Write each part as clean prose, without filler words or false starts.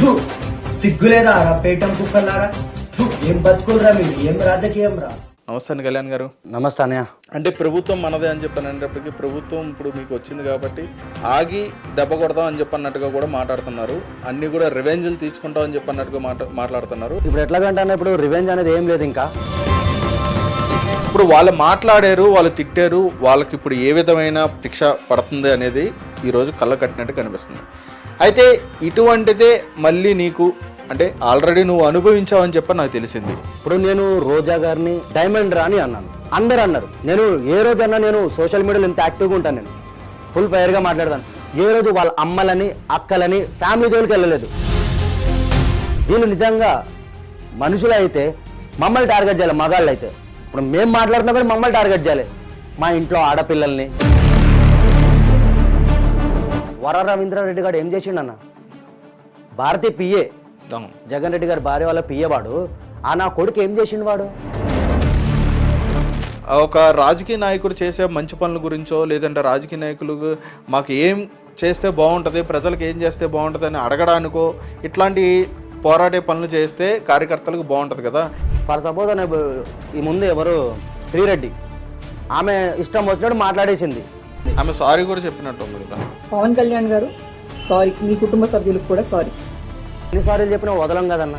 సిగ్గులేదా రా పేటం కుక్కలారా? ఏం బతుకులరా మీరు, ఏం రాజకీయం రా? నమస్తే కళ్యాణ్ గారు. నమస్తే అన్నయ్య. అంటే ప్రభుత్వం మనదే అని చెప్పని అనేటప్పటికీ ప్రభుత్వం ఇప్పుడు మీకు వచ్చింది కాబట్టి ఆగి దెబ్బ కొడదాం అని చెప్పన్నట్టుగా కూడా మాట్లాడుతున్నారు. అన్ని కూడా రివెంజ్లు తీసుకుంటాం అని చెప్పన్నట్టుగా మాట్లాడుతున్నారు. ఇప్పుడు ఎట్లాగంటే ఇప్పుడు రివెంజ్ అనేది ఏం లేదు. ఇంకా ఇప్పుడు వాళ్ళు మాట్లాడారు, వాళ్ళు తిట్టారు, వాళ్ళకి ఇప్పుడు ఏ విధమైన శిక్ష పడుతుంది అనేది ఈరోజు కళ్ళ కట్టినట్టు కనిపిస్తుంది. అయితే ఇటువంటిదే మళ్ళీ నీకు అంటే ఆల్రెడీ నువ్వు అనుభవించావని చెప్పి నాకు తెలిసింది. ఇప్పుడు నేను రోజా గారిని డైమండ్ రా అని అన్నాను, అందరు అన్నారు. నేను ఏ రోజు అన్నా నేను సోషల్ మీడియాలో ఇంత యాక్టివ్గా ఉంటాను, నేను ఫుల్ ఫైర్గా మాట్లాడతాను. ఏ రోజు వాళ్ళ అమ్మలని అక్కలని ఫ్యామిలీ జోలికి వెళ్ళలేదు. వీళ్ళు నిజంగా మనుషులు అయితే మమ్మల్ని టార్గెట్ చేయాలి, మగాళ్ళు అయితే. ఇప్పుడు మేము మాట్లాడుతున్నా కానీ మమ్మల్ని టార్గెట్ చేయాలి. మా ఇంట్లో ఆడపిల్లల్ని వర రవీంద్రారెడ్డి గారు ఏం చేసిండన్న, భారతీ పిఏ జగన్ రెడ్డి గారి భార్య వాళ్ళ పియ్యవాడు, ఆ నా కొడుకు ఏం చేసిండు వాడు? ఒక రాజకీయ నాయకుడు చేసే మంచి పనుల గురించో లేదంటే రాజకీయ నాయకులు మాకు ఏం చేస్తే బాగుంటుంది, ప్రజలకు ఏం చేస్తే బాగుంటుంది అని అడగడానికో ఇట్లాంటి పోరాడే పనులు చేస్తే కార్యకర్తలకు బాగుంటుంది కదా. ఫర్ సపోజ్ అనే ఈ ముందు ఎవరు శ్రీరెడ్డి, ఆమె ఇష్టం వచ్చినట్టు మాట్లాడేసింది. ఆమె సారీ కూడా చెప్పినట్టు ఉంది కదా. పవన్ కళ్యాణ్ గారు సారీ, మీ కుటుంబ సభ్యులకు కూడా సారీ. ఎన్నిసార్లు చెప్పినా వదలం కదన్న.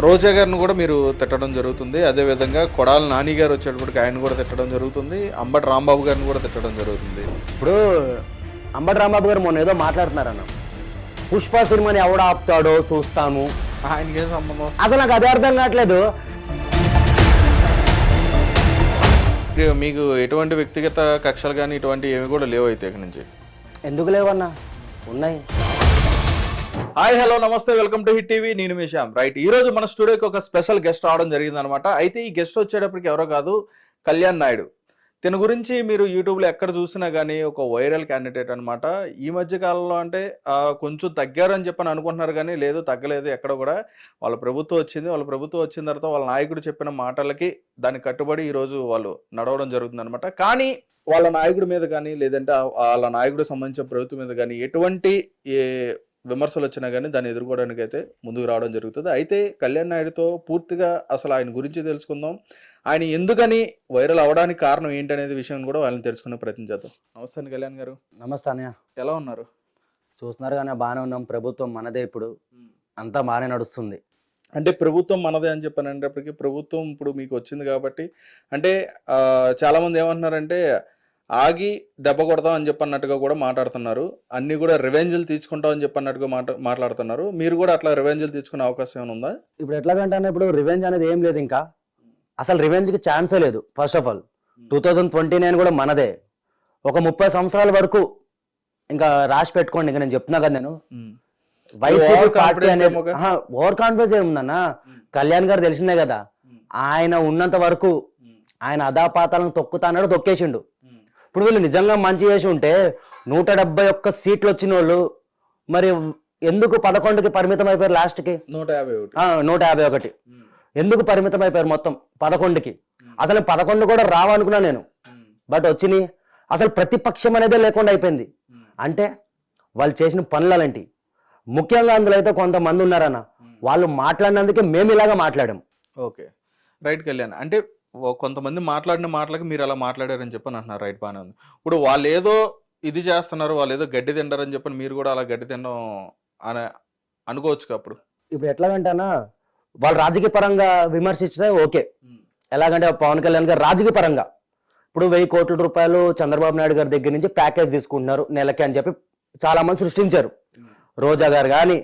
రోజా గారిని కూడా మీరు తిట్టడం జరుగుతుంది. అదేవిధంగా కొడాల నాని గారు వచ్చేటప్పటికి ఆయన కూడా తిట్టడం జరుగుతుంది. అంబటి రాంబాబు గారిని కూడా తిట్టడం జరుగుతుంది. ఇప్పుడు అంబటి రాంబాబు గారు మొన్న ఏదో మాట్లాడుతున్నారన్న, పుష్ప సినిమాని ఎవడ ఆపుతాడో చూస్తాము. ఆయనకి ఏం సంబంధం? అసలు నాకు అదే అర్థం కావట్లేదు. మీకు ఎటువంటి వ్యక్తిగత కక్షలు కానీ ఇటువంటి ఏమి కూడా లేవు అయితే ఇక్కడి నుంచి? ఎందుకు లేవన్నా, ఉన్నాయి. హాయ్, హలో, నమస్తే, వెల్కమ్ టు హిట్ టీవీ. నేను మీ శ్యామ్. రైట్, ఈ రోజు మన స్టూడియోకి ఒక స్పెషల్ గెస్ట్ రావడం జరిగింది అనమాట. అయితే ఈ గెస్ట్ వచ్చేటప్పటికి ఎవరో కాదు, కళ్యాణ్ నాయుడు. దీని గురించి మీరు యూట్యూబ్లో ఎక్కడ చూసినా కానీ ఒక వైరల్ క్యాండిడేట్ అనమాట. ఈ మధ్య కాలంలో అంటే కొంచెం తగ్గారు అని చెప్పని అనుకుంటున్నారు, కానీ లేదు, తగ్గలేదు ఎక్కడ కూడా. వాళ్ళ ప్రభుత్వం వచ్చింది, వాళ్ళ ప్రభుత్వం వచ్చిన తర్వాత వాళ్ళ నాయకుడు చెప్పిన మాటలకి దానికి కట్టుబడి ఈరోజు వాళ్ళు నడవడం జరుగుతుంది అనమాట. కానీ వాళ్ళ నాయకుడి మీద కానీ లేదంటే వాళ్ళ నాయకుడు సంబంధించిన ప్రభుత్వం మీద కానీ ఎటువంటి విమర్శలు వచ్చినా కానీ దాన్ని ఎదుర్కోవడానికి అయితే ముందుకు రావడం జరుగుతుంది. అయితే కళ్యాణ్ నాయుడుతో పూర్తిగా అసలు ఆయన గురించి తెలుసుకుందాం, ఆయన ఎందుకని వైరల్ అవడానికి కారణం ఏంటనేది విషయం కూడా వాళ్ళని తెలుసుకునే ప్రయత్నం చేద్దాం. నమస్తే అండి కళ్యాణ్ గారు. నమస్తే అన్నయ్య. ఎలా ఉన్నారు? చూస్తున్నారు కానీ బాగానే ఉన్నాం. ప్రభుత్వం మనదే, ఇప్పుడు అంతా బాగానే నడుస్తుంది. అంటే ప్రభుత్వం మనదే అని చెప్పని అనేటప్పటికీ ప్రభుత్వం ఇప్పుడు మీకు వచ్చింది కాబట్టి అంటే చాలామంది ఏమంటున్నారంటే ఆగి దెబ్బ కొడతాం అని చెప్పన్నట్టుగా కూడా మాట్లాడుతున్నారు. అన్ని కూడా రివెంజ్లు తీసుకుంటాం అని చెప్పన్నట్టుగా మాట్లాడుతున్నారు. మీరు కూడా అట్లా రివెంజ్లు తీసుకునే అవకాశం ఏమైనా ఉందా? ఇప్పుడు ఎట్లాగంటే ఇప్పుడు రివెంజ్ అనేది ఏం లేదు. ఇంకా అసలు రివెంజ్కి ఛాన్సే లేదు. ఫస్ట్ ఆఫ్ ఆల్ 2029 కూడా మనదే. ఒక 30 సంవత్సరాల వరకు ఇంకా రాసి పెట్టుకోండి. ఇంకా నేను చెప్తున్నా కదా, నేను వైసీపీ పార్టీ అనేది ఓవర్ కాన్ఫిడెన్స్ ఏముందన్నా. కళ్యాణ్ గారు తెలిసిందే కదా, ఆయన ఉన్నంత వరకు ఆయన అదాపాతాలను తొక్కుతాన్నాడు, తొక్కేసిండు. ఇప్పుడు వీళ్ళు నిజంగా మంచి చేసి ఉంటే 171 సీట్లు వచ్చిన వాళ్ళు మరి ఎందుకు 11కి పరిమితం అయిపోయారు? లాస్ట్కి 151 ఎందుకు పరిమితం అయిపోయారు? మొత్తం 11కి. అసలు 11 కూడా రావనుకున్నా నేను, బట్ వచ్చినాయి. అసలు ప్రతిపక్షం అనేదే లేకుండా అయిపోయింది. అంటే వాళ్ళు చేసిన పనులు అలాంటి. ముఖ్యంగా అందులో అయితే కొంతమంది ఉన్నారన్న, వాళ్ళు మాట్లాడినందుకే మేము ఇలాగా మాట్లాడాం. Okay, right Kalyan. అంటే కొంతమంది మాట్లాడిన మాటలకి మీరు అలా మాట్లాడారని చెప్పని అంటున్నారు. రైట్, బాగానే ఉంది. ఇప్పుడు వాళ్ళు ఏదో ఇది చేస్తున్నారు, వాళ్ళు ఏదో గడ్డి తింటారని చెప్పని మీరు కూడా అలా గడ్డి తినడం అని అనుకోవచ్చు. అప్పుడు ఇప్పుడు ఎట్లాగంటేనా, వాళ్ళు రాజకీయ పరంగా విమర్శిస్తే ఓకే. ఎలాగంటే పవన్ కళ్యాణ్ గారు రాజకీయ పరంగా ఇప్పుడు 1000 కోట్ల రూపాయలు చంద్రబాబు నాయుడు గారి దగ్గర నుంచి ప్యాకేజ్ తీసుకుంటున్నారు నెలకి అని చెప్పి చాలా మంది సృష్టించారు. రోజా గారు కానీ,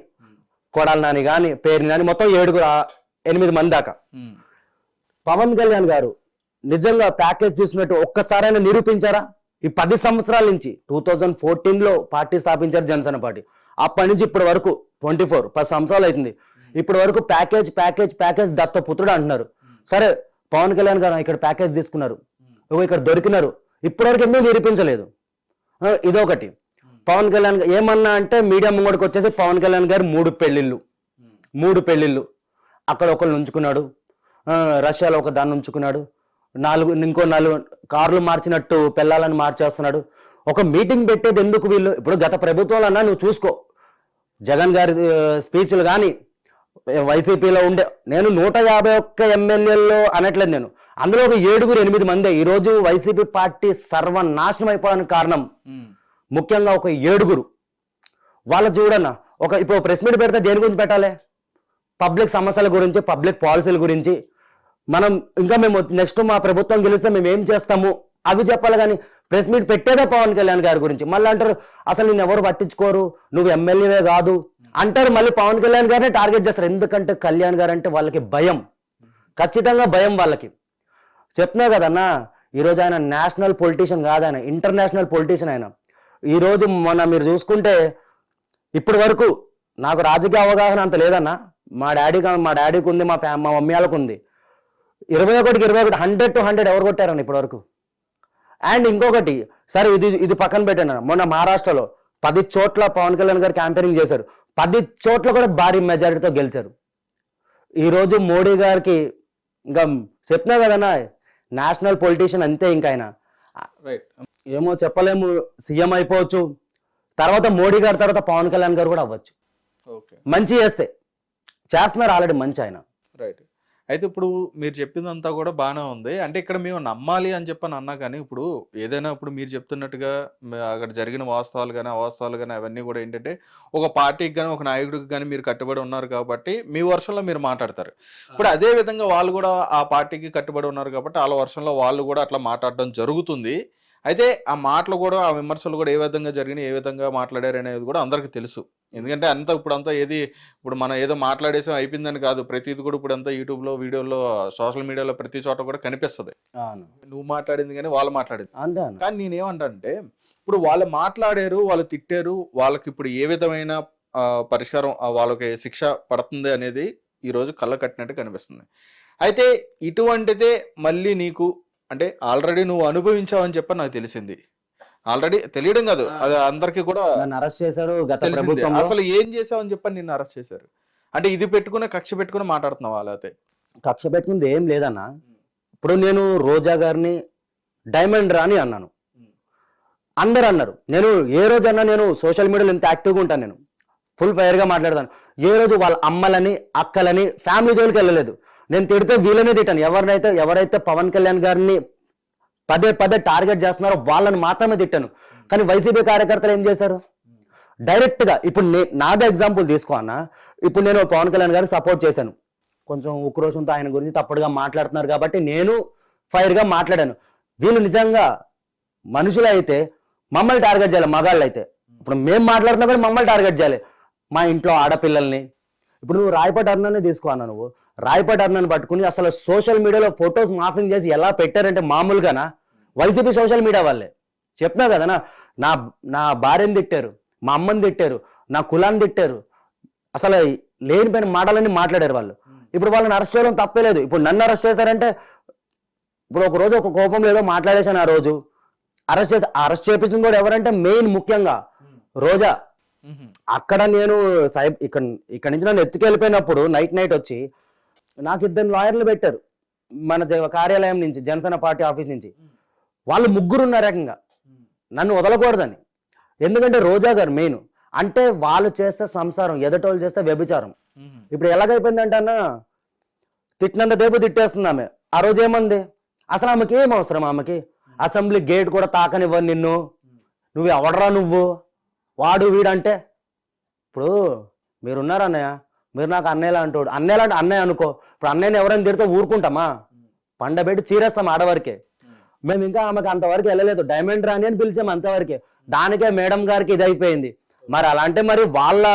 కొడాల నాని కానీ, పేరుని కానీ, మొత్తం 8 మంది దాకా. పవన్ కళ్యాణ్ గారు నిజంగా ప్యాకేజ్ తీసుకున్నట్టు ఒక్కసారైనా నిరూపించారా? ఈ 10 సంవత్సరాల నుంచి 2014లో పార్టీ స్థాపించారు, జనసేన పార్టీ. అప్పటి నుంచి ఇప్పటి వరకు 10 సంవత్సరాలు అవుతుంది. ఇప్పటి వరకు ప్యాకేజ్ ప్యాకేజ్ ప్యాకేజ్ దత్తపుత్రుడు అంటున్నారు. సరే, పవన్ కళ్యాణ్ గారు ఇక్కడ ప్యాకేజ్ తీసుకున్నారు, ఇక్కడ దొరికినారు, ఇప్పటివరకు ఎందుకు నిరూపించలేదు? ఇదొకటి. పవన్ కళ్యాణ్ ఏమన్నా అంటే మీడియా ముంగడికి వచ్చేసి పవన్ కళ్యాణ్ గారు 3 పెళ్లిళ్ళు అక్కడ ఒకళ్ళు ఉంచుకున్నాడు, రష్యాలో ఒక దాన్ని ఉంచుకున్నాడు, ఇంకో 4 కార్లు మార్చినట్టు పిల్లలను మార్చేస్తున్నాడు. ఒక మీటింగ్ పెట్టేది ఎందుకు వీళ్ళు? ఇప్పుడు గత ప్రభుత్వాలన్నా నువ్వు చూసుకో, జగన్ గారి స్పీచ్లు కానీ వైసీపీలో ఉండే నేను 151 ఎమ్మెల్యేల్లో అనట్లేదు, నేను అందులో ఒక 7-8 మందే ఈరోజు వైసీపీ పార్టీ సర్వనాశనం అయిపోవడానికి కారణం. ముఖ్యంగా ఒక 7 వాళ్ళ చూడన్న ఇప్పుడు ప్రెస్ మీట్ పెడితే దేని గురించి పెట్టాలి? పబ్లిక్ సమస్యల గురించి, పబ్లిక్ పాలసీల గురించి. మనం ఇంకా మేము నెక్స్ట్ మా ప్రభుత్వం గెలిస్తే మేము ఏం చేస్తాము అవి చెప్పాలి, కానీ ప్రెస్ మీట్ పెట్టేదే పవన్ కళ్యాణ్ గారి గురించి. మళ్ళీ అంటారు అసలు నేను ఎవరు పట్టించుకోరు, నువ్వు ఎమ్మెల్యేవే కాదు అంటారు. మళ్ళీ పవన్ కళ్యాణ్ గారిని టార్గెట్ చేస్తారు. ఎందుకంటే కళ్యాణ్ గారు అంటే వాళ్ళకి భయం, ఖచ్చితంగా భయం వాళ్ళకి. చెప్తున్నా కదన్నా, ఈరోజు ఆయన నేషనల్ పొలిటీషియన్ కాదు, ఆయన ఇంటర్నేషనల్ పొలిటీషియన్. ఆయన ఈరోజు మొన్న మీరు చూసుకుంటే ఇప్పటి వరకు నాకు రాజకీయ అవగాహన అంత లేదన్నా. మా డాడీకి ఉంది, మా మమ్మీ వాళ్ళకు ఉంది. 21కి 21 100 to 100 ఎవరు కొట్టారన్న ఇప్పటి వరకు. అండ్ ఇంకొకటి సరే ఇది పక్కన పెట్టాను, మొన్న మహారాష్ట్రలో 10 చోట్ల పవన్ కళ్యాణ్ గారు క్యాంపెయినింగ్ చేశారు, 10 చోట్ల కూడా భారీ మెజారిటీతో గెలిచారు. ఈరోజు మోడీ గారికి ఇంకా చెప్పినా కదన్నా, నేషనల్ పొలిటీషియన్ అంతే. ఇంకా ఆయన ఏమో చెప్పలేము, సీఎం అయిపోవచ్చు, తర్వాత మోడీ గారి తర్వాత పవన్ కళ్యాణ్ గారు కూడా అవ్వచ్చు. మంచి చేస్తున్నారు ఆల్రెడీ మంచి ఆయన. రైట్. అయితే ఇప్పుడు మీరు చెప్పిందంతా కూడా బాగానే ఉంది. అంటే ఇక్కడ మేము నమ్మాలి అని చెప్పని అన్నా కానీ ఇప్పుడు ఏదైనా ఇప్పుడు మీరు చెప్తున్నట్టుగా అక్కడ జరిగిన వాస్తవాలు కానీ అవాస్తవాలు కానీ అవన్నీ కూడా ఏంటంటే ఒక పార్టీకి కానీ ఒక నాయకుడికి కానీ మీరు కట్టుబడి ఉన్నారు కాబట్టి మీ వర్షంలో మీరు మాట్లాడతారు. ఇప్పుడు అదే విధంగా వాళ్ళు కూడా ఆ పార్టీకి కట్టుబడి ఉన్నారు కాబట్టి వాళ్ళ వర్షంలో వాళ్ళు కూడా అట్లా మాట్లాడడం జరుగుతుంది. అయితే ఆ మాటలు కూడా ఆ విమర్శలు కూడా ఏ విధంగా జరిగినాయి, ఏ విధంగా మాట్లాడారు అనేది కూడా అందరికీ తెలుసు. ఎందుకంటే ఇప్పుడంతా ఇప్పుడు మనం ఏదో మాట్లాడేసాం అయిపోయిందని కాదు, ప్రతిది కూడా ఇప్పుడు అంతా యూట్యూబ్లో, వీడియోలో, సోషల్ మీడియాలో ప్రతి చోట కూడా కనిపిస్తుంది. నువ్వు మాట్లాడింది కానీ వాళ్ళు మాట్లాడింది. కానీ నేనేమంటానంటే ఇప్పుడు వాళ్ళు మాట్లాడారు, వాళ్ళు తిట్టారు, వాళ్ళకి ఇప్పుడు ఏ విధమైన పరిష్కారం, వాళ్ళకి శిక్ష పడుతుంది అనేది ఈరోజు కళ్ళ కట్టినట్టు కనిపిస్తుంది. అయితే ఇటువంటిదే మళ్ళీ నీకు అంటే ఆల్రెడీ నువ్వు అనుభవించావని చెప్పి నాకు తెలిసింది. ఆల్రెడీ తెలియడం కాదు, అది అందరికి కూడా అరెస్ట్ చేశారు గత ప్రభుత్వం. అసలు ఏం చేసావని చెప్పని నిన్ను అరెస్ట్ చేశారు అంటే ఇది పెట్టుకునే కక్ష పెట్టుకుని మాట్లాడుతున్నావా? లేకపోతే కక్ష పెట్టుకుంది ఏం లేదన్నా. ఇప్పుడు నేను రోజా గారిని డైమండ్ రాని అన్నాను, అందరు అన్నారు. నేను ఏ రోజు అన్నా నేను సోషల్ మీడియాలో ఎంత యాక్టివ్గా ఉంటాను, నేను ఫుల్ ఫైర్ గా మాట్లాడతాను. ఏ రోజు వాళ్ళ అమ్మలని అక్కలని ఫ్యామిలీ జోలికి వెళ్ళలేదు. నేను తిడితే వీళ్ళనే తిట్టాను. ఎవరైతే పవన్ కళ్యాణ్ గారిని పదే టార్గెట్ చేస్తున్నారో వాళ్ళని మాత్రమే తిట్టాను. కానీ వైసీపీ కార్యకర్తలు ఏం చేశారు? డైరెక్ట్ గా ఇప్పుడు నాదే ఎగ్జాంపుల్ తీసుకో అన్న. ఇప్పుడు నేను పవన్ కళ్యాణ్ గారికి సపోర్ట్ చేశాను, కొంచెం ఉక్రోషంతో ఆయన గురించి తప్పుడుగా మాట్లాడుతున్నారు కాబట్టి నేను ఫైర్ గా మాట్లాడాను. వీళ్ళు నిజంగా మనుషులు అయితే మమ్మల్ని టార్గెట్ చేయాలి, మగాళ్ళు అయితే. ఇప్పుడు మేము మాట్లాడుతున్నా కానీ మమ్మల్ని టార్గెట్ చేయాలి, మా ఇంట్లో ఆడపిల్లల్ని. ఇప్పుడు నువ్వు రాయపాటి అరుణాన్ని తీసుకో అన్న, నువ్వు రాయపాటి అరుణాన్ని పట్టుకుని అసలు సోషల్ మీడియాలో ఫొటోస్ మాఫింగ్ చేసి ఎలా పెట్టారంటే మామూలుగానా? వైసీపీ సోషల్ మీడియా వాళ్ళే. చెప్తున్నా కదనా, నా భార్యని తిట్టారు, మా అమ్మని తిట్టారు, నా కులాన్ని తిట్టారు, అసలు లేనిపోయిన మాటలన్నీ మాట్లాడారు వాళ్ళు. ఇప్పుడు వాళ్ళని అరెస్ట్ చేయడం తప్పలేదు. ఇప్పుడు నన్ను అరెస్ట్ చేశారంటే ఇప్పుడు ఒక రోజు ఒక కోపం లేదో మాట్లాడేశాను, ఆ రోజు అరెస్ట్ చేపించింది కూడా ఎవరంటే మెయిన్ ముఖ్యంగా రోజా. అక్కడ నేను ఇక్కడ నుంచి నన్ను ఎత్తుకెళ్ళిపోయినప్పుడు నైట్ వచ్చి నాకు 2 లాయర్లు పెట్టారు మన కార్యాలయం నుంచి, జనసేన పార్టీ ఆఫీస్ నుంచి. వాళ్ళు 3 ఉన్నారు ఏకంగా నన్ను వదలకూడదని. ఎందుకంటే రోజా గారు మెయిన్. అంటే వాళ్ళు చేస్తే సంసారం, ఎదటోళ్ళు చేస్తే వ్యభిచారం. ఇప్పుడు ఎలాగైపోయిందంటే అన్న, తిట్టినంత దేపు తిట్టేస్తుంది ఆమె. ఆ రోజు ఏమంది? అసలు ఆమెకి ఏం అవసరం? ఆమెకి అసెంబ్లీ గేట్ కూడా తాకనివ్వను నిన్ను, నువ్వు ఎవడరా నువ్వు, వాడు వీడంటే. ఇప్పుడు మీరున్నారు అన్నయ్య, మీరు నాకు అన్నయ్యలా అంటాడు. అన్నయ్యలా అంటే అన్నయ్య అనుకో. ఇప్పుడు అన్నయ్యని ఎవరైనా తిడితే ఊరుకుంటామా? పండబెట్టి చీరేస్తాం ఆడవరకే. మేము ఇంకా ఆమెకు అంతవరకు వెళ్ళలేదు, డైమండ్ రాణి అని పిలిచాము అంతవరకే. దానికే మేడం గారికి ఇది అయిపోయింది. మరి అలాంటి మరి వాళ్ళ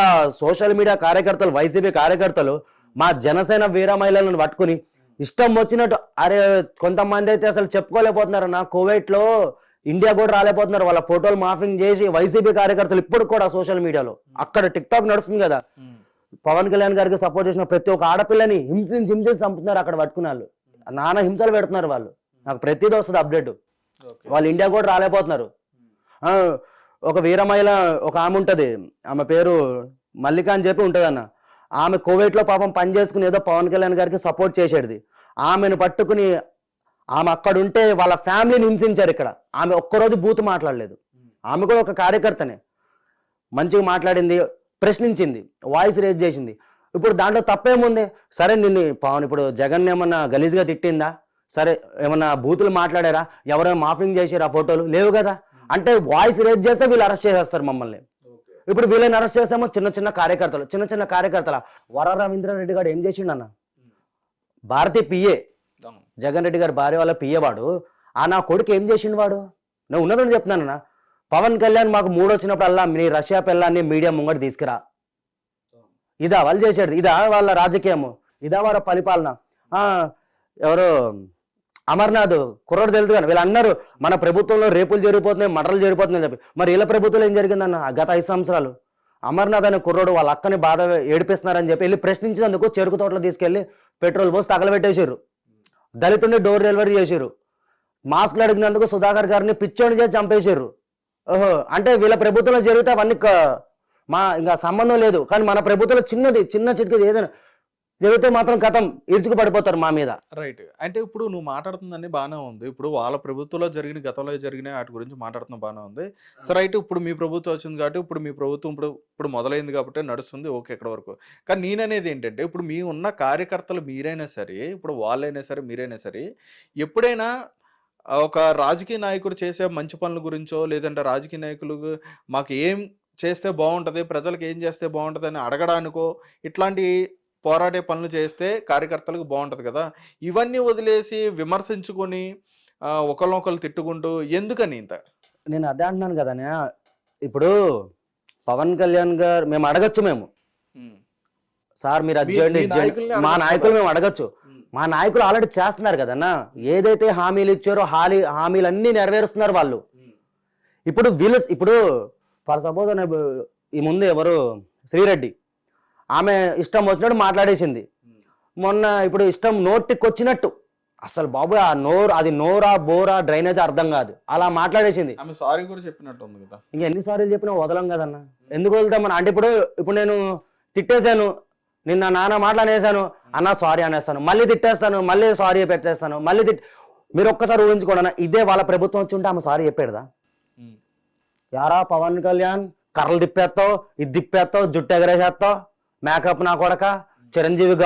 సోషల్ మీడియా కార్యకర్తలు, వైసీపీ కార్యకర్తలు మా జనసేన వీర మహిళలను పట్టుకుని ఇష్టం వచ్చినట్టు, అరే కొంతమంది అయితే అసలు చెప్పుకోలేకపోతున్నారు. నా కువైట్ లో ఇండియా కూడా రాలేకపోతున్నారు. వాళ్ళ ఫోటోలు మాఫింగ్ చేసి వైసీపీ కార్యకర్తలు ఇప్పుడు కూడా సోషల్ మీడియాలో, అక్కడ టిక్ టాక్ నడుస్తుంది కదా, పవన్ కళ్యాణ్ గారికి సపోర్ట్ చేసిన ప్రతి ఒక్క ఆడపిల్లని హింసించి చంపుతున్నారు అక్కడ పట్టుకున్న వాళ్ళు. నానా హింసలు పెడుతున్నారు వాళ్ళు. నాకు ప్రతిదీ వస్తుంది అప్డేట్. వాళ్ళు ఇండియా కూడా రాలేకపోతున్నారు. ఒక వీర మహిళ ఒక ఆమె ఉంటది, ఆమె పేరు మల్లిక అని చెప్పి ఉంటది అన్న. ఆమె కువైట్ లో పాపం పని చేసుకుని ఏదో పవన్ కళ్యాణ్ గారికి సపోర్ట్ చేసేది. ఆమెను పట్టుకుని ఆమె అక్కడ ఉంటే వాళ్ళ ఫ్యామిలీని హింసించారు ఇక్కడ. ఆమె ఒక్కరోజు బూతు మాట్లాడలేదు. ఆమె కూడా ఒక కార్యకర్తనే, మంచిగా మాట్లాడింది. ప్రశ్నించింది, వాయిస్ రేజ్ చేసింది. ఇప్పుడు దాంట్లో తప్పేముంది? సరే నిన్ను పవన్ ఇప్పుడు జగన్ ఏమన్నా గలీజ్గా తిట్టిందా? సరే ఏమన్నా బూతులు మాట్లాడారా? ఎవరైనా మాఫింగ్ చేసారా? ఫోటోలు లేవు కదా. అంటే వాయిస్ రేజ్ చేస్తే వీళ్ళు అరెస్ట్ చేసేస్తారు మమ్మల్ని. ఇప్పుడు వీళ్ళని అరెస్ట్ చేస్తామో చిన్న చిన్న కార్యకర్తల వర రవీంద్రారెడ్డి గారు ఏం చేసిండు అన్న? భారతీయ పిఏ, జగన్ రెడ్డి గారి భార్య వాళ్ళ పిఏ వాడు. నా కొడుకు ఏం చేసిండు వాడు? నేను ఉన్నదని చెప్తున్నానన్న. పవన్ కళ్యాణ్ మాకు మూడు వచ్చినప్పుడల్లా నీ రష్యా పిల్లాన్ని మీడియా ముంగట తీసుకురా. ఇదా వాళ్ళు చేసేది? ఇదా వాళ్ళ రాజకీయము? ఇదా వాళ్ళ పరిపాలన? ఎవరు అమర్నాథ్ కుర్రోడు తెలుసు కానీ వీళ్ళు అన్నారు మన ప్రభుత్వంలో రేపులు జరిగిపోతున్నాయి, మర్డర్లు జరిగిపోతున్నాయి చెప్పి. మరి వీళ్ళ ప్రభుత్వంలో ఏం జరిగిందన్న గత 5 సంవత్సరాలు? అమర్నాథ్ అనే కుర్రోడు వాళ్ళ అక్కని బాధ ఏడిపిస్తున్నారని చెప్పి వెళ్ళి ప్రశ్నించినందుకు చెరుకు తోటలో తీసుకెళ్లి పెట్రోల్ పోసి తగలబెట్టేసారు. దళితుడిని డోర్ డెలివరీ చేసారు. మాస్క్లు అడిగినందుకు సుధాకర్ గారిని పిచ్చోని చేసి చంపేశారు. ఓహో, అంటే వీళ్ళ ప్రభుత్వంలో జరిగితే అవన్నీ ఇంకా సంబంధం లేదు. కానీ మన ప్రభుత్వంలో చిన్న చిటికి ఏదైనా జరిగితే మాత్రం కథం ఇరుచుకు పడిపోతారు మా మీద. రైట్. అంటే ఇప్పుడు నువ్వు మాట్లాడుతుందని బాగానే ఉంది. ఇప్పుడు వాళ్ళ ప్రభుత్వంలో జరిగిన గతంలో జరిగిన వాటి గురించి మాట్లాడుతున్నా బాగానే ఉంది. సో రైట్, ఇప్పుడు మీ ప్రభుత్వం వచ్చింది కాబట్టి ఇప్పుడు మీ ప్రభుత్వం ఇప్పుడు మొదలైంది కాబట్టి నడుస్తుంది, ఓకే ఎక్కడ వరకు. కానీ నేననేది ఏంటంటే ఇప్పుడు మీ ఉన్న కార్యకర్తలు మీరైనా సరే, ఇప్పుడు వాళ్ళైనా సరే మీరైనా సరే, ఎప్పుడైనా ఒక రాజకీయ నాయకుడు చేసే మంచి పనుల గురించో లేదంటే రాజకీయ నాయకులు మాకు ఏం చేస్తే బాగుంటుంది, ప్రజలకు ఏం చేస్తే బాగుంటుంది అని అడగడానికో ఇట్లాంటి పోరాడే పనులు చేస్తే కార్యకర్తలకు బాగుంటుంది కదా. ఇవన్నీ వదిలేసి విమర్శించుకొని ఒకళ్ళొకళ్ళు తిట్టుకుంటూ ఎందుకని ఇంత? నేను అదే అంటున్నాను కదా. ఇప్పుడు పవన్ కళ్యాణ్ గారు మేము అడగచ్చు, మేము సార్ మీరు అది చేయండి, మా నాయకులు మేము అడగచ్చు. మా నాయకులు ఆల్రెడీ చేస్తున్నారు కదన్నా. ఏదైతే హామీలు ఇచ్చారో హామీలన్నీ నెరవేరుస్తున్నారు వాళ్ళు. ఇప్పుడు ఫర్ సపోజ్ ఈ ముందు ఎవరు శ్రీరెడ్డి, ఆమె ఇష్టం వచ్చినట్టు మాట్లాడేసింది మొన్న. ఇప్పుడు ఇష్టం నోటికి వచ్చినట్టు అసలు బాబు అది నోరా బోరా డ్రైనేజ్ అర్థం కాదు, అలా మాట్లాడేసింది. సారీ కూడా చెప్పినట్టు ఉంది కదా. ఇంకా ఎన్నిసార్లు చెప్పినా వదలం కదన్నా. ఎందుకు వదులుతామని అంటే ఇప్పుడు నేను తిట్టేశాను, నిన్న నాన్న మాటలు అనేసాను, అన్న సారీ అనేస్తాను, మళ్ళీ తిట్టేస్తాను, మళ్ళీ సారీ పెట్టేస్తాను, మళ్ళీ మీరు ఒక్కసారి ఊహించుకోండి, ఇదే వాళ్ళ ప్రభుత్వం వచ్చి ఉంటే ఆమె సారీ చెప్పేదా? యారా పవన్ కళ్యాణ్ కర్రలు తిప్పేస్తావు, ఇది తిప్పేస్తావు, జుట్టు ఎగరేసేస్తావు, మేకప్ నా కొడక, చిరంజీవి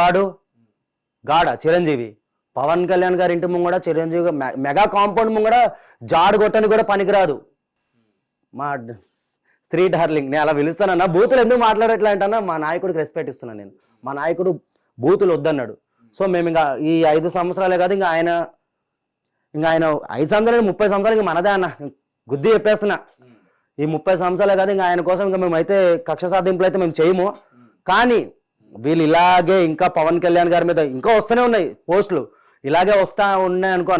గాడా చిరంజీవి. పవన్ కళ్యాణ్ గారి ఇంటి ముంగడ చిరంజీవి మెగా కాంపౌండ్ ముంగడ జాడు కొట్టని కూడా పనికిరాదు. మా శ్రీ డార్లింగ్ నేను అలా పిలుస్తానన్నా. బూతులు ఎందుకు మాట్లాడట్లా అంటన్నా, మా నాయకుడికి రెస్పెక్ట్ ఇస్తున్నాను నేను. మా నాయకుడు బూతులు వద్దన్నాడు. సో మేము ఇంకా ఈ 5 సంవత్సరాలే కాదు, ఇంకా ఆయన 5 సంవత్సరాలు 30 సంవత్సరాలు ఇంకా మనదే అన్న. గుద్ది చెప్పేస్తున్నా, ఈ 30 సంవత్సరాలే కాదు ఇంకా ఆయన కోసం ఇంకా మేమైతే కక్ష సాధింపులు అయితే మేము చేయము. కానీ వీళ్ళు ఇలాగే ఇంకా పవన్ కళ్యాణ్ గారి మీద ఇంకా వస్తూనే ఉన్నాయి పోస్టులు, ఇలాగే వస్తా ఉన్నాయి అనుకో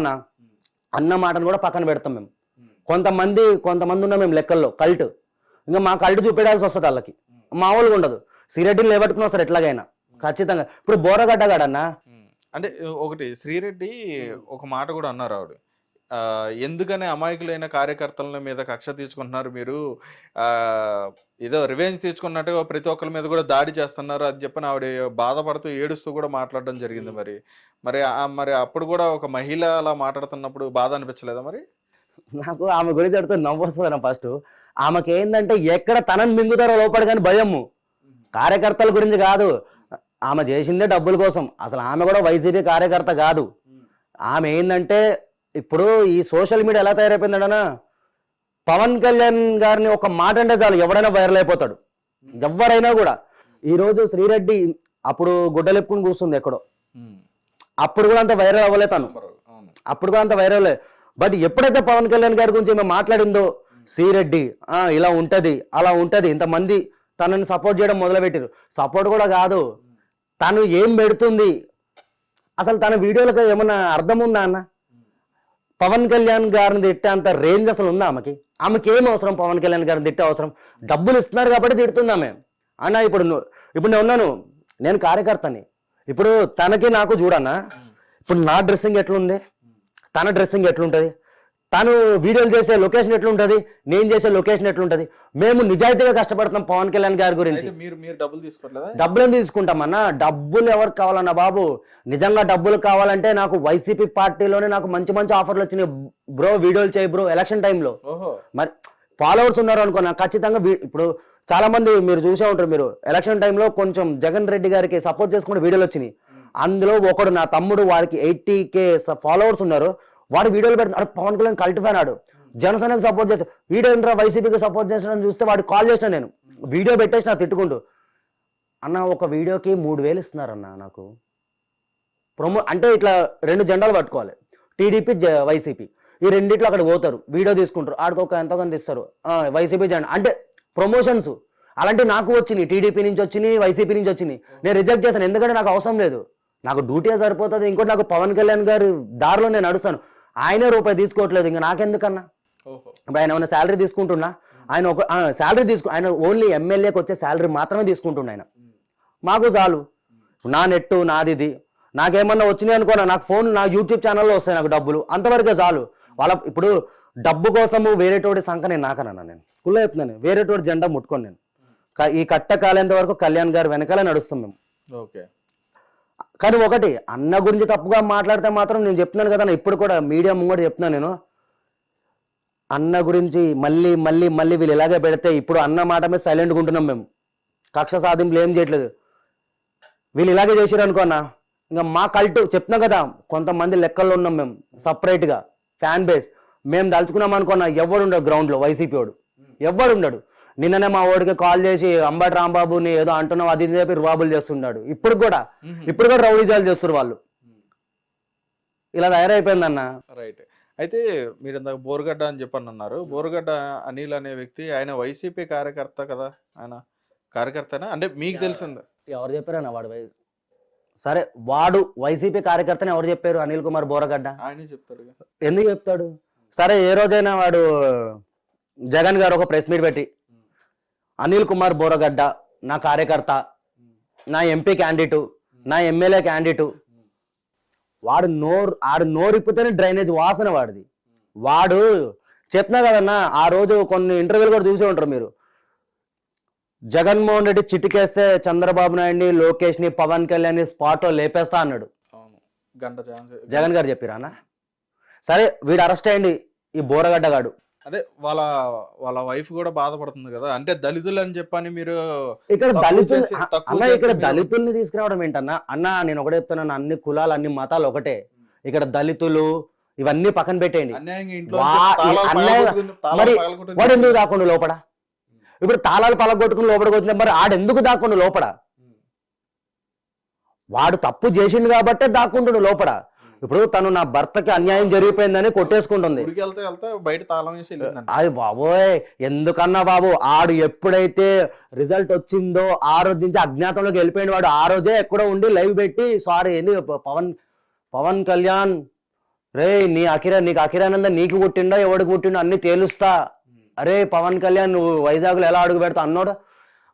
అన్న మాటను కూడా పక్కన పెడతాం మేము. కొంతమంది ఉన్నాం మేము లెక్కల్లో కల్ట్, ఇంకా మా కల్ట్ చూపెడాల్సి వస్తుంది వాళ్ళకి, మామూలుగా ఉండదు. శ్రీరెడ్డిని లేబట్టుకుని వస్తారు ఎట్లాగైనా ఖచ్చితంగా. ఇప్పుడు బోరగడ్డగాడన్నా అంటే ఒకటి శ్రీరెడ్డి ఒక మాట కూడా అన్నారు ఆవిడ, ఎందుకని అమాయకులైన కార్యకర్తల మీద కక్ష తీసుకుంటున్నారు మీరు, ఏదో రివెంజ్ తీసుకున్నట్టు ప్రతి ఒక్కరి మీద కూడా దాడి చేస్తున్నారు అని చెప్పని ఆవిడ బాధపడుతూ ఏడుస్తూ కూడా మాట్లాడడం జరిగింది. మరి అప్పుడు కూడా ఒక మహిళ అలా మాట్లాడుతున్నప్పుడు బాధ అనిపించలేదా? మరి నాకు ఆమె గురించి అడితే నవ్వు వస్తుంది. ఫస్ట్ ఆమెకి ఏంటంటే ఎక్కడ తనని మింగుతారో లోపల కానీ భయము, కార్యకర్తల గురించి కాదు. ఆమె చేసిందే డబ్బుల కోసం. అసలు ఆమె కూడా వైసీపీ కార్యకర్త కాదు. ఆమె ఏంటంటే ఇప్పుడు ఈ సోషల్ మీడియా ఎలా తయారైపోయిందన్నా, పవన్ కళ్యాణ్ గారిని ఒక మాట అంటే చాలు ఎవరైనా వైరల్ అయిపోతాడు, ఎవరైనా కూడా. ఈరోజు శ్రీరెడ్డి అప్పుడు గుడ్డలెప్పుకుని కూర్చుంది ఎక్కడో, అప్పుడు కూడా అంత వైరల్ అవ్వలే తను, అప్పుడు కూడా అంత వైరల్. బట్ ఎప్పుడైతే పవన్ కళ్యాణ్ గారి గురించి ఏమో మాట్లాడిందో, శ్రీరెడ్డి ఇలా ఉంటది అలా ఉంటది, ఇంతమంది తనని సపోర్ట్ చేయడం మొదలుపెట్టారు. సపోర్ట్ కూడా కాదు, తను ఏం పెడుతుంది అసలు తన వీడియోలకు ఏమన్నా అర్థం ఉందా అన్న? పవన్ కళ్యాణ్ గారిని తిట్టే అంత రేంజ్ అసలు ఉందా ఆమెకి ఏం అవసరం? పవన్ కళ్యాణ్ గారిని తిట్టే అవసరం? డబ్బులు ఇస్తున్నారు కాబట్టి తిడుతుంది ఆమె అన్న. ఇప్పుడు నేను ఉన్నాను, నేను కార్యకర్తని. ఇప్పుడు తనకి నాకు చూడన్నా, ఇప్పుడు నా డ్రెస్సింగ్ ఎట్లుంది, తన డ్రెస్సింగ్ ఎట్లుంటుంది, తను వీడియోలు చేసే లొకేషన్ ఎట్లుంటుంది, నేను చేసే లొకేషన్ ఎట్లుంటుంది. మేము నిజాయితీగా కష్టపడుతున్నాం పవన్ కళ్యాణ్ గారి గురించి. డబ్బులు ఎందుకు తీసుకుంటామన్నా? డబ్బులు ఎవరికి కావాలన్నా బాబు? నిజంగా డబ్బులు కావాలంటే నాకు వైసీపీ పార్టీలోనే నాకు మంచి మంచి ఆఫర్లు వచ్చినాయి బ్రో, వీడియోలు చేయి బ్రో ఎలక్షన్ టైంలో. మరి ఫాలోవర్స్ ఉన్నారు అనుకో నాకు ఖచ్చితంగా ఇప్పుడు చాలా మంది మీరు చూసే ఉంటారు, మీరు ఎలక్షన్ టైంలో కొంచెం జగన్ రెడ్డి గారికి సపోర్ట్ చేసుకుంటే వీడియోలు వచ్చినాయి. అందులో ఒకడు నా తమ్ముడు, వాడికి 80K ఫాలోవర్స్ ఉన్నారు, వాడు వీడియోలు పెడుతున్నాడు. పవన్ కళ్యాణ్ కల్ట్ ఫ్యాన్ ఆడు, జనసేనకి సపోర్ట్ చేస్తాడు. వీడియో ఏంట్రా వైసీపీకి సపోర్ట్ చేస్తాడని చూస్తే వాడికి కాల్ చేసిన, నేను వీడియో పెట్టేసి నాకు తిట్టుకుంటూ, అన్న ఒక వీడియోకి 3,000 ఇస్తున్నారన్న నాకు అంటే ఇట్లా 2 జెండాలు పట్టుకోవాలి, టీడీపీ వైసీపీ, ఈ రెండిట్లో అక్కడ పోతారు, వీడియో తీసుకుంటారు, ఆడికి ఒక ఎంతో కొంత ఇస్తారు, వైసీపీ జెండా అంటే ప్రమోషన్స్. అలాంటి నాకు వచ్చినాయి, టీడీపీ నుంచి వచ్చినాయి, వైసీపీ నుంచి వచ్చినాయి. నేను రిజెక్ట్ చేశాను, ఎందుకంటే నాకు అవసరం లేదు, నాకు డ్యూటీ సరిపోతుంది. ఇంకోటి నాకు పవన్ కళ్యాణ్ గారి దారిలో నేను నడుస్తాను, ఆయనే రూపాయి తీసుకోవట్లేదు, ఇంకా నాకెందుకన్నా. ఇప్పుడు ఆయన ఏమైనా శాలరీ తీసుకుంటున్నా, ఆయన ఒక శాలరీ ఆయన ఓన్లీ ఎమ్మెల్యేకి వచ్చే శాలరీ మాత్రమే తీసుకుంటున్నా. ఆయన మాకు చాలు, నా నెట్టు నాది, ఇది నాకేమన్నా వచ్చినాయి అనుకోనా, నాకు ఫోన్ నా యూట్యూబ్ ఛానల్లో వస్తాయి నాకు డబ్బులు, అంతవరకే చాలు. వాళ్ళ ఇప్పుడు డబ్బు కోసము వేరేటోడి సంఖ నేను నాకనన్నా, నేను కుళ్ళ చెప్తున్నాను, వేరేటోడి జెండా ముట్టుకొని నేను ఈ కట్ట కాలేంత వరకు కళ్యాణ్ గారు వెనకాలే నడుస్తాం మేము. కానీ ఒకటి, అన్న గురించి తప్పుగా మాట్లాడితే మాత్రం నేను చెప్తున్నాను కదా, ఇప్పుడు కూడా మీడియా ముంగట చెప్తున్నాను, నేను అన్న గురించి మళ్ళీ మళ్ళీ మళ్ళీ వీళ్ళు ఇలాగే పెడితే, ఇప్పుడు అన్న మాట మీద సైలెంట్గా ఉంటున్నాం మేము, కక్ష సాధింపులు ఏం చేయట్లేదు. వీళ్ళు ఇలాగే చేసారు అనుకో అన్న, ఇంకా మా కల్ట్ చెప్తున్నాం కదా, కొంతమంది లెక్కల్లో ఉన్నాం మేము సపరేట్గా ఫ్యాన్ బేస్. మేము దలుచుకున్నాం అనుకున్నా, ఎవడు ఉండడు గ్రౌండ్లో, వైసీపీ వాడు ఎవడు ఉండడు. నిన్ననే మా వాడికి కాల్ చేసి అంబటి రాంబాబుని ఏదో అంటున్నావు అది చెప్పి రుబాబులు చేస్తున్నాడు. ఇప్పుడు కూడా రౌడీజాలు చేస్తున్నారు వాళ్ళు, ఇలా తయారైపోయిందన్న. రైట్. అయితే మీరు ఇందాక బోరగడ్డ అని చెప్పని అన్నారు. బోరగడ్డ అనిల్ అనే వ్యక్తి ఆయన వైసీపీ కార్యకర్త కదా, ఆయన కార్యకర్తనా అంటే మీకు తెలిసింది? ఎవరు చెప్పారన్న వాడు సరే వాడు వైసీపీ కార్యకర్తని ఎవరు చెప్పారు? అనిల్ కుమార్ బోరగడ్డ ఆయనే చెప్తాడు. ఎందుకు చెప్తాడు? సరే ఏ రోజైనా వాడు జగన్ గారు ఒక ప్రెస్ మీట్ పెట్టి అనిల్ కుమార్ బోరగడ్డ నా కార్యకర్త, నా ఎంపీ క్యాండిడేటు, నా ఎమ్మెల్యే క్యాండిడేటు, వాడు నోరిప్పితేనే డ్రైనేజ్ వాసన వాడిది. వాడు చెప్పినా కదన్నా, ఆ రోజు కొన్ని ఇంటర్వ్యూలు కూడా చూసే ఉంటారు మీరు, జగన్మోహన్ రెడ్డి చిటికేస్తే చంద్రబాబు నాయుడిని, లోకేష్ ని, పవన్ కళ్యాణ్ ని స్పాట్ లో లేపేస్తా అన్నాడు. జగన్ గారు చెప్పిరా అన్న? సరే వీడు అరెస్ట్ అయ్యండి, ఈ బోరగడ్డ గాడు. అదే వాళ్ళ వైఫ్ కూడా బాధపడుతుంది కదా, అంటే దళితులు అని చెప్పని మీరు ఇక్కడ దళితుల్ని తీసుకురావడం ఏంటన్నా? అన్న నేను ఒకటే చెప్తున్నాను, అన్ని కులాలు అన్ని మతాలు ఒకటే. ఇక్కడ దళితులు ఇవన్నీ పక్కన పెట్టేయండి. మరి వాడు ఎందుకు దాక్కుండా లోపడ? ఇప్పుడు తాళాలు పలగొట్టుకుని లోపలికి వచ్చింది, మరి ఆడెందుకు దాక్కుండా లోపడ? వాడు తప్పు చేసిండు కాబట్టే దాక్కుంటుడు లోపల. ఇప్పుడు తను నా భర్తకి అన్యాయం జరిగిపోయిందని కొట్టేసుకుంటుంది. అది బాబోయ్ ఎందుకన్నా బాబు, ఆడు ఎప్పుడైతే రిజల్ట్ వచ్చిందో ఆ రోజు నుంచి అజ్ఞాతంలోకి వెళ్ళిపోయిన వాడు. ఆ రోజే ఎక్కడో ఉండి లైవ్ పెట్టి సారీ పవన్ కళ్యాణ్ రే నీకు అఖిరానంద నీకు పుట్టిండో ఎవడికి పుట్టిండో అన్ని తేలుస్తా, అరే పవన్ కళ్యాణ్ నువ్వు వైజాగ్లో ఎలా అడుగు పెడతా అన్నాడు.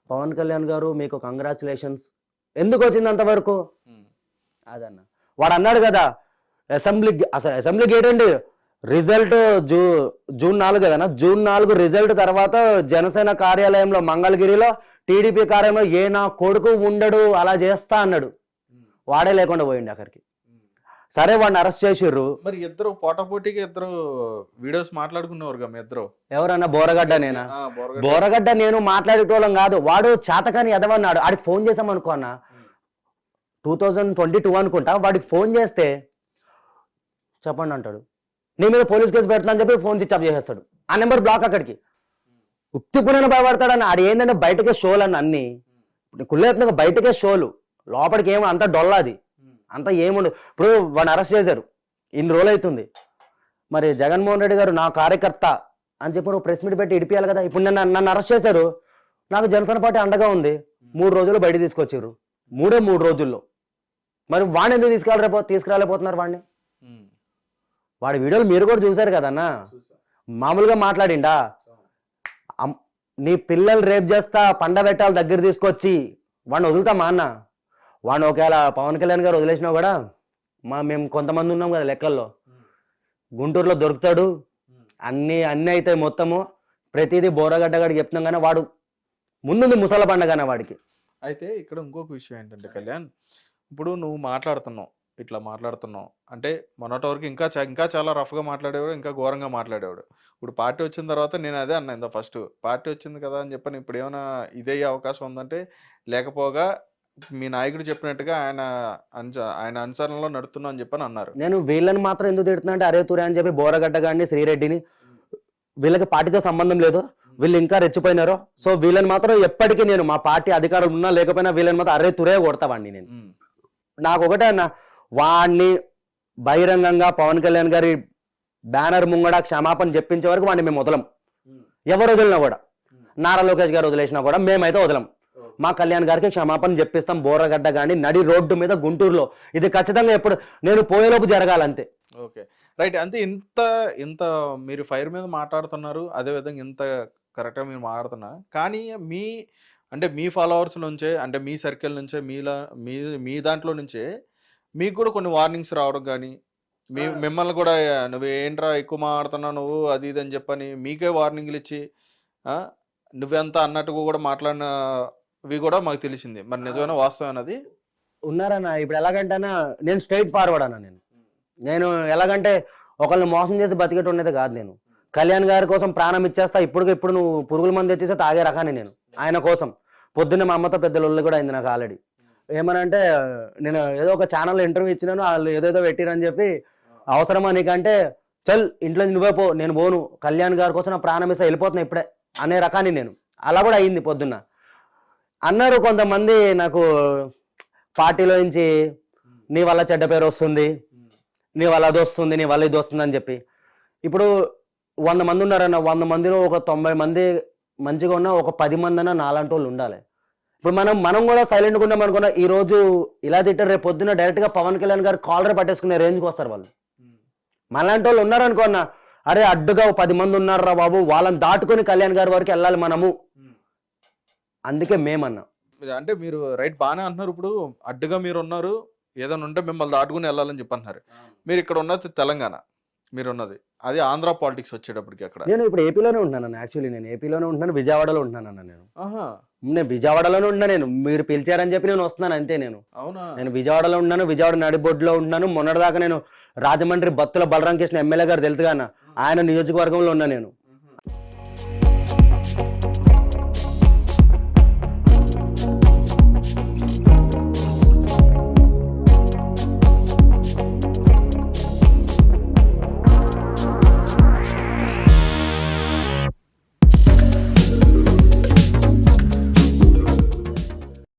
పవన్ కళ్యాణ్ గారు మీకు కంగ్రాచులేషన్స్. ఎందుకు వచ్చింది అంతవరకు? అదన్న వాడు అన్నాడు కదా, అసెంబ్లీ గేట్ అండి రిజల్ట్ జూన్ 4 కదన్నా, జూన్ 4 రిజల్ట్ తర్వాత జనసేన కార్యాలయంలో మంగళగిరిలో టీడీపీ కార్యాలయంలో ఏ నా కొడుకు ఉండడు అలా చేస్తా అన్నాడు. వాడే లేకుండా పోయింది అక్కడికి. సరే వాడిని అరెస్ట్ చేసిర్రు. మరి ఇద్దరు పోటాపోటీకి ఇద్దరు వీడియోస్ మాట్లాడుకునేవారు మీ ఇద్దరు. ఎవరన్నా? బోరగడ్డ నేనా? బోరగడ్డ నేను మాట్లాడేటోళ్ళం కాదు. వాడు చేతకాని ఎదవన్నాడు. ఆడికి ఫోన్ చేసాం అనుకో అన్న, 2022 అనుకుంటా. వాడికి ఫోన్ చేస్తే చెప్పండి అంటాడు, నీ మీద పోలీస్ కేసు పెడతా అని చెప్పి ఫోన్ స్విచ్ ఆఫ్ చేసేస్తాడు. ఆ నెంబర్ బ్లాక్. అక్కడికి ఉత్తిపునైనా భయపడతాడన్న. ఆడు ఏంటంటే బయటకే షోలు అన్న, అన్ని కుళ్ళేతున్నా బయటకే షోలు, లోపలికి ఏమో అంత డొల్లాది అంతా ఏముండదు. ఇప్పుడు వాడిని అరెస్ట్ చేశారు, ఇన్ని రోజులు అవుతుంది. మరి జగన్మోహన్ రెడ్డి గారు నా కార్యకర్త అని చెప్పి నువ్వు ప్రెస్ మీట్ పెట్టి ఇడిపియాలి కదా. ఇప్పుడు నన్ను అరెస్ట్ చేశారు, నాకు జనసేన పార్టీ అండగా ఉంది. 3 రోజులు బయట తీసుకొచ్చారు, 3 రోజుల్లో. మరి వాడిని ఎందుకు తీసుకురాలేకపోతున్నారు వాడిని? వాడి వీడియోలు మీరు కూడా చూసారు కదన్నా. మామూలుగా మాట్లాడిండా, నీ పిల్లలు రేప్ చేస్తా పండబెట్టాలి దగ్గర తీసుకొచ్చి వాడిని వదులుతామా అన్న? వాడిని ఒకవేళ పవన్ కళ్యాణ్ గారు వదిలేసినా కూడా మేము కొంతమంది ఉన్నాం కదా లెక్కల్లో, గుంటూరులో దొరుకుతాడు, అన్ని అవుతాయి మొత్తము. ప్రతిదీ బోరగడ్డ గారికి చెప్తున్నాం కానీ వాడు ముందుంది ముసల పండగనే వాడికి. అయితే ఇక్కడ ఇంకొక విషయం ఏంటంటే కళ్యాణ్, ఇప్పుడు నువ్వు మాట్లాడుతున్నావు ఇట్లా మాట్లాడుతున్నాం అంటే మొన్నటి వరకు ఇంకా చాలా రఫ్గా మాట్లాడేవాడు, ఇంకా ఘోరంగా మాట్లాడేవాడు. ఇప్పుడు పార్టీ వచ్చిన తర్వాత నేను అదే అన్నా ఇంత ఫస్ట్ పార్టీ వచ్చింది కదా అని చెప్పని ఇప్పుడు ఏమైనా ఇదయ్యే అవకాశం ఉందంటే లేకపోగా మీ నాయకుడు చెప్పినట్టుగా ఆయన అనుసరణలో నడుతున్నా అని చెప్పని అన్నారు. నేను వీళ్ళని మాత్రం ఎందుకు తిడుతున్నా అంటే అరే తురే అని చెప్పి బోరగడ్డ గాని శ్రీరెడ్డిని వీళ్ళకి పార్టీతో సంబంధం లేదు, వీళ్ళు ఇంకా రెచ్చిపోయినారు. సో వీళ్ళని మాత్రం ఎప్పటికీ నేను మా పార్టీ అధికారులు ఉన్నా లేకపోయినా వీళ్ళని మాత్రం అరే తురే కొడతావాడిని నేను. నాకు ఒకటే అన్న, వాడిని బహిరంగంగా పవన్ కళ్యాణ్ గారి బ్యానర్ ముంగడ క్షమాపణ చెప్పించే వరకు వాడిని మేము వదలం. ఎవరు వదిలినా కూడా, నారా లోకేష్ గారు వదిలేసినా కూడా మేమైతే వదలం. మా కళ్యాణ్ గారికి క్షమాపణ చెప్పిస్తాం. బోరగడ్డ కానీ నడి రోడ్డు మీద గుంటూరులో ఇది ఖచ్చితంగా ఎప్పుడు నేను పోయేలోపు జరగాలంతే. Okay right. అంతే ఇంత మీరు ఫైర్ మీద మాట్లాడుతున్నారు, అదేవిధంగా ఇంత కరెక్ట్గా మీరు మాట్లాడుతున్నా కానీ మీ ఫాలోవర్స్ నుంచే అంటే మీ సర్కిల్ నుంచే మీ దాంట్లో నుంచే మీకు కూడా కొన్ని వార్నింగ్స్ రావడం కానీ మిమ్మల్ని కూడా నువ్వు ఏంట్రా ఎక్కువ మాట్లాడుతున్నావు నువ్వు అది ఇది అని చెప్పని మీకే వార్నింగ్లు ఇచ్చి నువ్వెంత అన్నట్టుగా కూడా మాట్లాడినవి కూడా మాకు తెలిసింది. మరి నిజమైన వాస్తవం అది ఉన్నారన్న. ఇప్పుడు ఎలాగంటేనా నేను స్ట్రైట్ ఫార్వర్డ్ అన్న. నేను ఎలాగంటే ఒకళ్ళని మోసం చేసి బతికేట ఉండేది కాదు. నేను కళ్యాణ్ గారి కోసం ప్రాణం ఇచ్చేస్తా. ఇప్పుడు నువ్వు పురుగుల మంది తెచ్చేస్తే తాగే రకాన్ని నేను ఆయన కోసం. పొద్దున్న మా అమ్మతో పెద్ద లొల్లి కూడా అయింది నాకు ఆల్రెడీ. ఏమనంటే నేను ఏదో ఒక ఛానల్లో ఇంటర్వ్యూ ఇచ్చినాను, వాళ్ళు ఏదేదో పెట్టిరని చెప్పి అవసరమా నీకంటే చల్ ఇంట్లో నువ్వే పో, నేను పోను, కళ్యాణ్ గారి కోసం నా ప్రాణం ఇస్తా వెళ్ళిపోతున్నా ఇప్పుడే అనే రకాన్ని నేను. అలా కూడా అయింది పొద్దున్న. అన్నారు కొంతమంది నాకు పార్టీలో నుంచి నీ వల్ల చెడ్డ పేరు వస్తుంది, నీ వల్ల అది వస్తుంది, నీ వల్ల ఇది వస్తుంది అని చెప్పి. ఇప్పుడు 100 మంది ఉన్నారన్న, 100 మందిలో ఒక 90 మంది మంచిగా ఉన్నా ఒక 10 మంది అన్నా నాలాంటి వాళ్ళు ఉండాలి. ఇప్పుడు మనం కూడా సైలెంట్గా ఉన్నాం అనుకున్నా, ఈ రోజు ఇలా తిట్టారు, రేపు పొద్దున్న డైరెక్ట్గా పవన్ కళ్యాణ్ గారు కాలర్ పట్టేసుకునే రేంజ్కి వస్తారు వాళ్ళు. మనలాంటి వాళ్ళు ఉన్నారనుకున్నా, అరే అడ్డుగా 10 మంది ఉన్నారా బాబు, వాళ్ళని దాటుకొని కళ్యాణ్ గారి వరకు వెళ్ళాలి మనము. అందుకే మేమన్నా. అంటే మీరు రైట్ బాగానే అంటున్నారు. ఇప్పుడు అడ్డుగా మీరు ఉన్నారు, ఏదైనా ఉంటే మిమ్మల్ని దాటుకుని వెళ్ళాలని చెప్పి అంటున్నారు. మీరు ఇక్కడ ఉన్నది తెలంగాణ, మీరు ఉన్నది అది ఆంధ్ర పాలిటిక్స్ వచ్చేటప్పటికి అక్కడ. నేను ఇప్పుడు ఏపీలోనే ఉంటున్నాను. యాక్చువల్లీ నేను ఏపీలోనే ఉంటున్నాను, విజయవాడలో ఉంటున్నాను అన్న. నేను విజయవాడలోనే ఉంటున్నా. నేను మీరు పిలిచారని చెప్పి నేను వస్తున్నాను అంతే. నేను విజయవాడలో ఉన్నాను, విజయవాడ నడిబొడ్డులో ఉంటున్నాను. మొన్నటిదాకా నేను రాజమండ్రి బత్తుల బలరామకృష్ణ ఎమ్మెల్యే గారు తెలుసుగా అన్న, ఆయన నియోజకవర్గంలో ఉన్నా నేను.